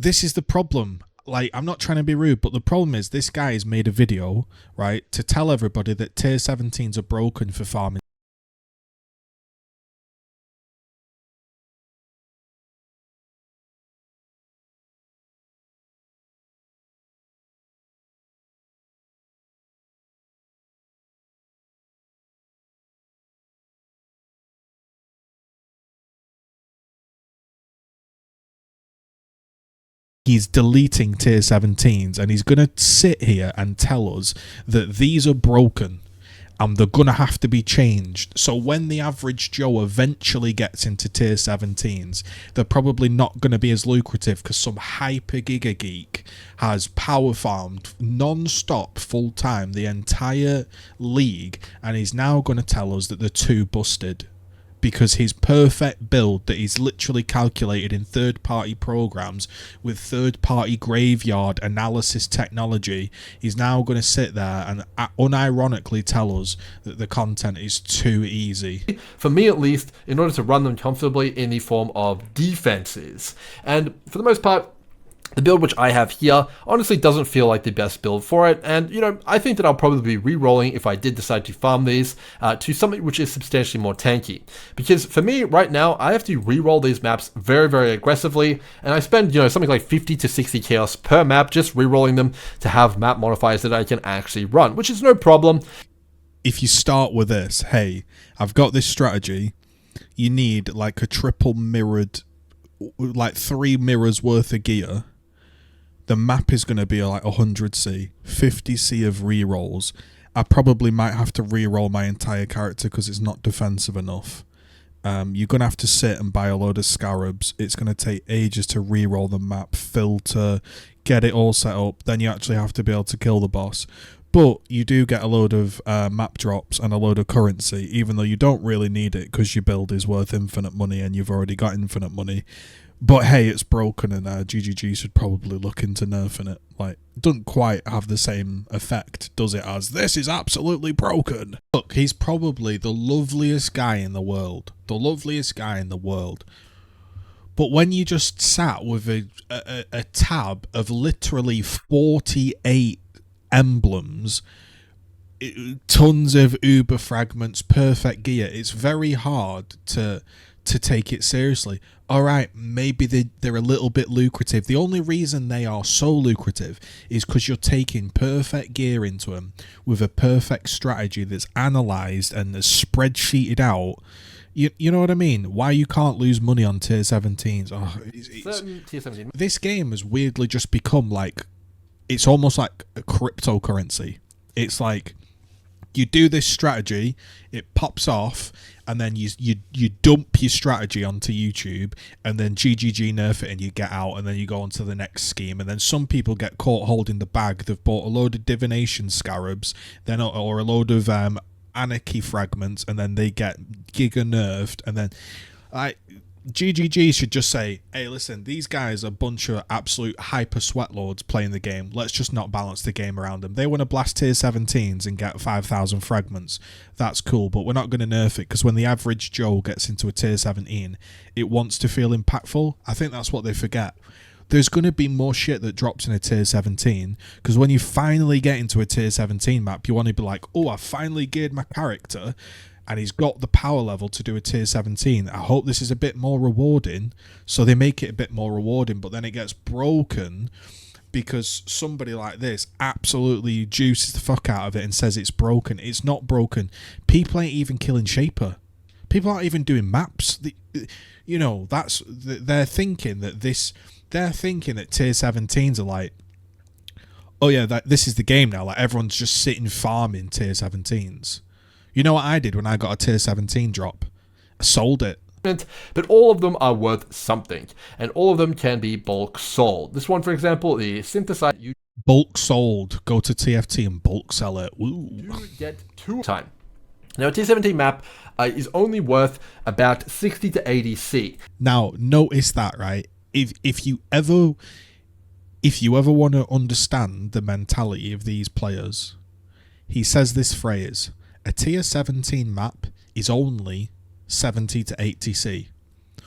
this is the problem. Like, I'm not trying to be rude, but the problem is this guy has made a video, right, to tell everybody that tier 17s are broken for farming. He's deleting tier 17s and he's going to sit here and tell us that these are broken and they're going to have to be changed. So when the average Joe eventually gets into tier 17s, they're probably not going to be as lucrative because some hyper giga geek has power farmed non-stop full time the entire league and he's now going to tell us that they're too busted. Because his perfect build that he's literally calculated in third-party programs with third-party graveyard analysis technology, he's now going to sit there and unironically tell us that the content is too easy. For me at least, in order to run them comfortably in the form of defenses. And for the most part, the build which I have here honestly doesn't feel like the best build for it, and I think that I'll probably be re-rolling if I did decide to farm these to something which is substantially more tanky. Because for me right now, I have to re-roll these maps very, very aggressively, and I spend something like 50 to 60 chaos per map just re-rolling them to have map modifiers that I can actually run, which is no problem. If you start with this, hey, I've got this strategy, you need like a triple mirrored, like 3 mirrors worth of gear. The map is going to be like 100C, 50C of rerolls. I probably might have to reroll my entire character because it's not defensive enough. You're going to have to sit and buy a load of scarabs. It's going to take ages to reroll the map, filter, get it all set up. Then you actually have to be able to kill the boss. But you do get a load of map drops and a load of currency, even though you don't really need it because your build is worth infinite money and you've already got infinite money. But hey, it's broken and GGG should probably look into nerfing it. Like, it doesn't quite have the same effect, does it, as this is absolutely broken. Look, he's probably the loveliest guy in the world. The loveliest guy in the world. But when you just sat with a tab of literally 48 emblems, tons of uber fragments, perfect gear, it's very hard to take it seriously. Alright, maybe they're a little bit lucrative. The only reason they are so lucrative is because you're taking perfect gear into them with a perfect strategy that's analysed and is spreadsheeted out. You know what I mean? Why you can't lose money on tier 17s. Tier 17. This game has weirdly just become like, it's almost like a cryptocurrency. It's like, you do this strategy, it pops off, and then you dump your strategy onto YouTube, and then GGG nerf it and you get out, and then you go on to the next scheme. And then some people get caught holding the bag. They've bought a load of divination scarabs, then or a load of anarchy fragments, and then they get giga nerfed, and then GGG should just say, hey, listen, these guys are a bunch of absolute hyper sweatlords playing the game. Let's just not balance the game around them. They want to blast tier 17s and get 5,000 fragments. That's cool, but we're not going to nerf it because when the average Joe gets into a tier 17, it wants to feel impactful. I think that's what they forget. There's going to be more shit that drops in a tier 17 because when you finally get into a tier 17 map, you want to be like, oh, I finally geared my character and he's got the power level to do a tier 17. I hope this is a bit more rewarding. So they make it a bit more rewarding, but then it gets broken because somebody like this absolutely juices the fuck out of it and says it's broken. It's not broken. People ain't even killing Shaper. People aren't even doing maps. They're thinking that tier 17s are like, oh yeah, this is the game now. Like everyone's just sitting farming tier 17s. You know what I did when I got a tier 17 drop? I sold it. But all of them are worth something, and all of them can be bulk sold. This one, for example, the synthesizer. Bulk sold. Go to TFT and bulk sell it. Ooh. You get 2 time. Now, a tier 17 map is only worth about 60 to 80 C. Now, notice that, right? If you ever want to understand the mentality of these players, he says this phrase: a tier 17 map is only 70 to 80 C.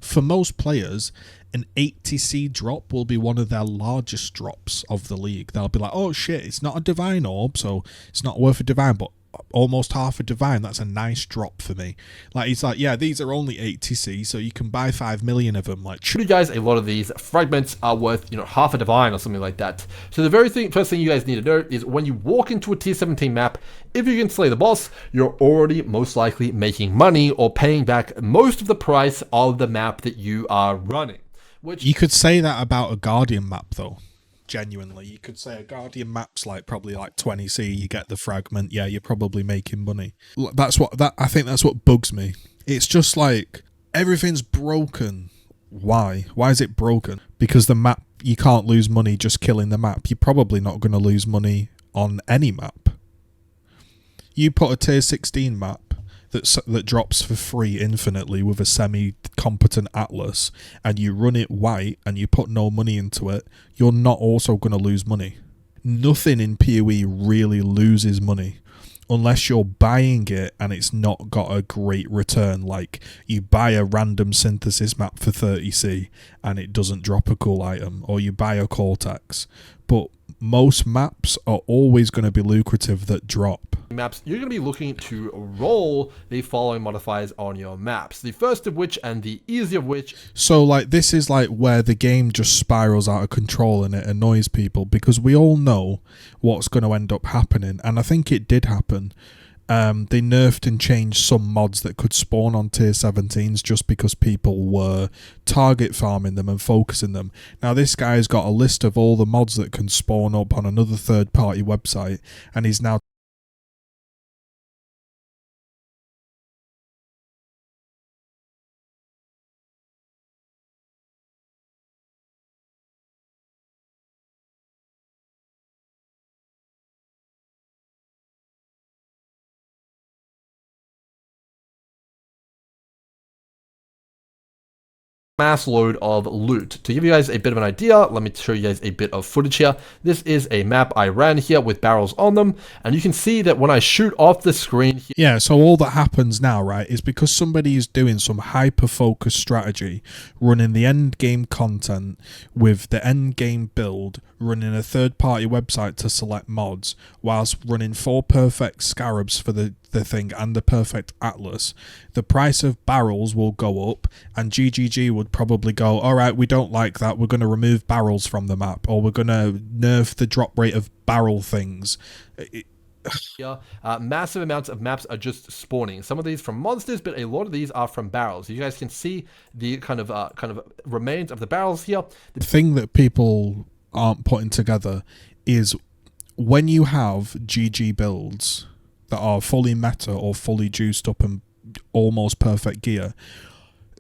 For most players, an 80C drop will be one of their largest drops of the league. They'll be like, oh shit, it's not a divine orb, so it's not worth a divine, but almost half a divine, that's a nice drop for me. Like, he's like, yeah, these are only 80C, so you can buy 5 million of them. Like, you guys, a lot of these fragments are worth, half a divine or something like that. So the first thing you guys need to know is when you walk into a tier 17 map, if you can slay the boss, you're already most likely making money or paying back most of the price of the map that you are running. Which you could say that about a Guardian map, though. Genuinely, you could say a Guardian map's probably 20C. You get the fragment, yeah, you're probably making money. I think that's what bugs me. It's just like everything's broken. Why is it broken? Because the map, you can't lose money just killing the map. You're probably not going to lose money on any map. You put a tier 16 map that drops for free infinitely with a semi-competent atlas, and you run it white and you put no money into it, you're not also going to lose money. Nothing in PoE really loses money unless you're buying it and it's not got a great return. Like, you buy a random synthesis map for 30C and it doesn't drop a cool item, or you buy a Cortex. But most maps are always going to be lucrative that drop. Maps, you're going to be looking to roll the following modifiers on your maps. The first of which, and the easier of which... So, this is where the game just spirals out of control and it annoys people, because we all know what's going to end up happening, and I think it did happen. They nerfed and changed some mods that could spawn on tier 17s just because people were target farming them and focusing them. Now, this guy's got a list of all the mods that can spawn up on another third-party website, and he's now mass load of loot. To give you guys a bit of an idea, let me show you guys a bit of footage here. This is a map I ran here with barrels on them, and you can see that when I shoot off the screen here, yeah, so all that happens now, right, is because somebody is doing some hyper-focused strategy, running the end game content with the end game build, running a third-party website to select mods, whilst running 4 perfect scarabs for the thing and the perfect atlas, the price of barrels will go up, and GGG would probably go, alright, we don't like that, we're going to remove barrels from the map, or we're going to nerf the drop rate of barrel things. Massive amounts of maps are just spawning. Some of these from monsters, but a lot of these are from barrels. You guys can see the kind of remains of the barrels here. The thing that people aren't putting together is when you have GG builds that are fully meta or fully juiced up and almost perfect gear,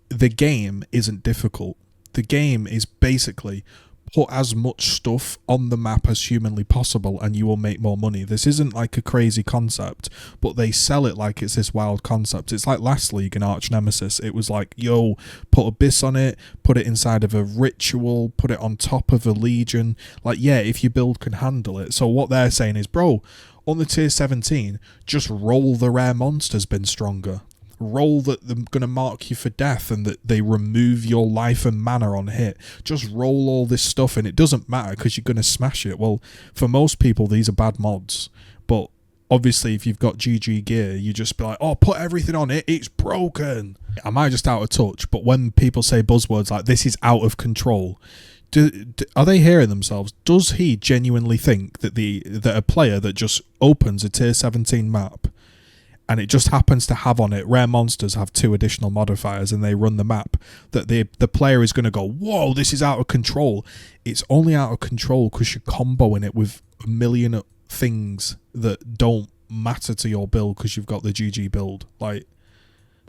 the game isn't difficult. The game is basically put as much stuff on the map as humanly possible and you will make more money. This isn't like a crazy concept, but they sell it like it's this wild concept. It's like last league in Arch Nemesis. It was like, yo, put Abyss on it, put it inside of a ritual, put it on top of a legion. Like, yeah, if your build can handle it. So what they're saying is, bro, on the tier 17, just roll the rare monsters been stronger. Roll that they're going to mark you for death and that they remove your life and mana on hit. Just roll all this stuff and it doesn't matter because you're going to smash it. Well, for most people, these are bad mods. But obviously, if you've got GG gear, you just be like, oh, put everything on it. It's broken. Am I just out of touch? But when people say buzzwords like this is out of control, are they hearing themselves? Does he genuinely think that that a player that just opens a tier 17 map and it just happens to have on it rare monsters have 2 additional modifiers and they run the map, that the player is going to go, whoa, this is out of control? It's only out of control because you're comboing it with a million things that don't matter to your build because you've got the GG build. Like,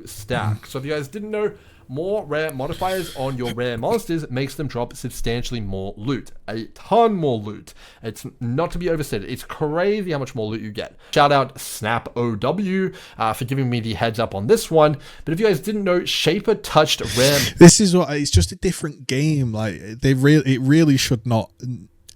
stack. So if you guys didn't know, more rare modifiers on your rare monsters makes them drop substantially more loot. A ton more loot. It's not to be overstated. It's crazy how much more loot you get. Shout out Snap OW for giving me the heads up on this one. But if you guys didn't know, Shaper touched rare... This is what... It's just a different game. Like, it really should not...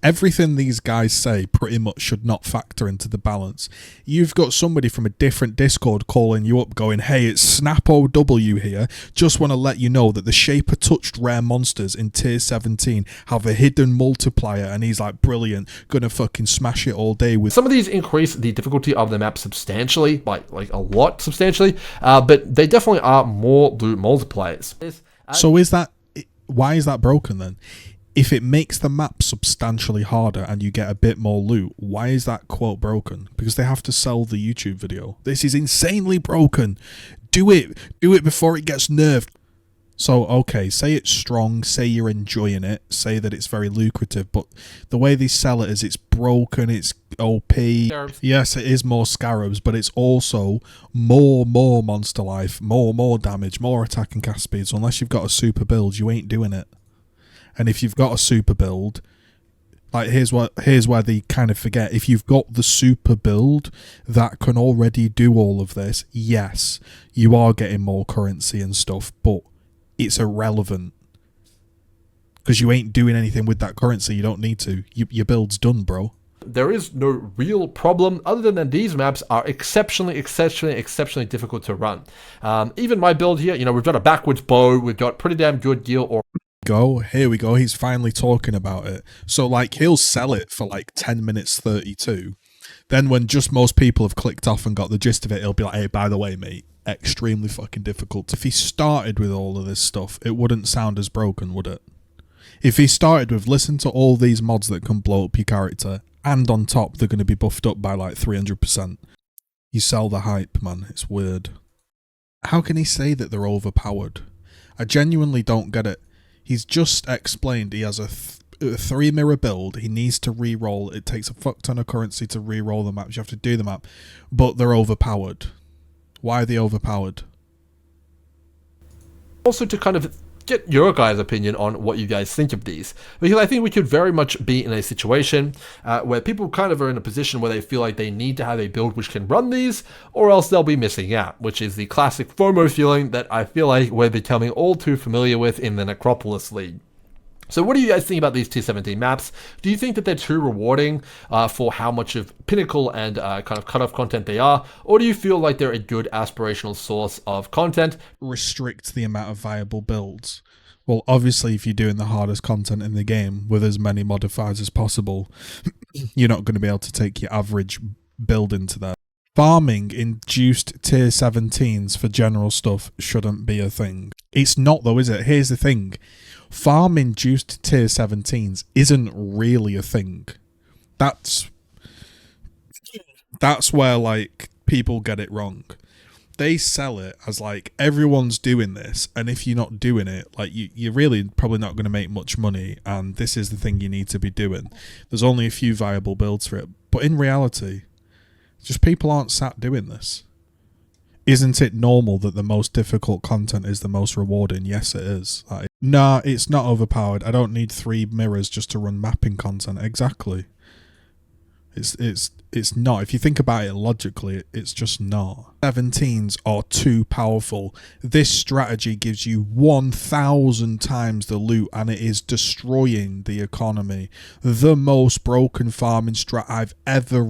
Everything these guys say pretty much should not factor into the balance. You've got somebody from a different Discord calling you up going, hey, it's Snap OW here. Just want to let you know that the Shaper touched rare monsters in tier 17 have a hidden multiplier, and he's like, brilliant, gonna fucking smash it all day with. Some of these increase the difficulty of the map substantially, by like a lot substantially, but they definitely are more loot multipliers. So why is that broken then? If it makes the map substantially harder and you get a bit more loot, why is that quote broken? Because they have to sell the YouTube video. This is insanely broken. Do it before it gets nerfed. So, okay, say it's strong, say you're enjoying it, say that it's very lucrative, but the way they sell it is it's broken, it's OP. Yes, it is more scarabs, but it's also more monster life, more damage, more attack and cast speeds. Unless you've got a super build, you ain't doing it. And if you've got a super build, like here's where they kind of forget. If you've got the super build that can already do all of this, yes, you are getting more currency and stuff, but it's irrelevant because you ain't doing anything with that currency. You don't need to. Your build's done, bro. There is no real problem other than that these maps are exceptionally difficult to run. Even my build here, we've got a backwards bow, we've got pretty damn good gear. Here we go. He's finally talking about it. So like he'll sell it for like 10 minutes 32. Then when just most people have clicked off and got the gist of it, he'll be like, hey, by the way, mate, extremely fucking difficult. If he started with all of this stuff, it wouldn't sound as broken, would it? If he started with listen to all these mods that can blow up your character, and on top they're going to be buffed up by like 300%. You sell the hype, man. It's weird. How can he say that they're overpowered? I genuinely don't get it. He's just explained he has a 3 mirror build. He needs to re-roll. It takes a fuck ton of currency to re-roll the maps. You have to do the map. But they're overpowered. Why are they overpowered? Also to kind of get your guys' opinion on what you guys think of these. Because I think we could very much be in a situation where people kind of are in a position where they feel like they need to have a build which can run these, or else they'll be missing out, which is the classic FOMO feeling that I feel like we're becoming all too familiar with in the Necropolis League. So what do you guys think about these tier 17 maps? Do you think that they're too rewarding for how much of pinnacle and kind of cutoff content they are? Or do you feel like they're a good aspirational source of content? Restrict the amount of viable builds. Well, obviously, if you're doing the hardest content in the game with as many modifiers as possible, you're not going to be able to take your average build into that. Farming induced tier 17s for general stuff shouldn't be a thing. It's not though, is it? Here's the thing. Farm induced tier 17s isn't really a thing. That's where like people get it wrong. They sell it as like everyone's doing this, and if you're not doing it, like you're really probably not going to make much money, and this is the thing you need to be doing. There's only a few viable builds for it, but in reality, just people aren't sat doing this. Isn't it normal that the most difficult content is the most rewarding? Yes, it is. Like, nah, it's not overpowered. I don't need 3 mirrors just to run mapping content. Exactly. It's not. If you think about it logically, it's just not. 17s are too powerful. This strategy gives you 1,000 times the loot, and it is destroying the economy. The most broken farming strat I've ever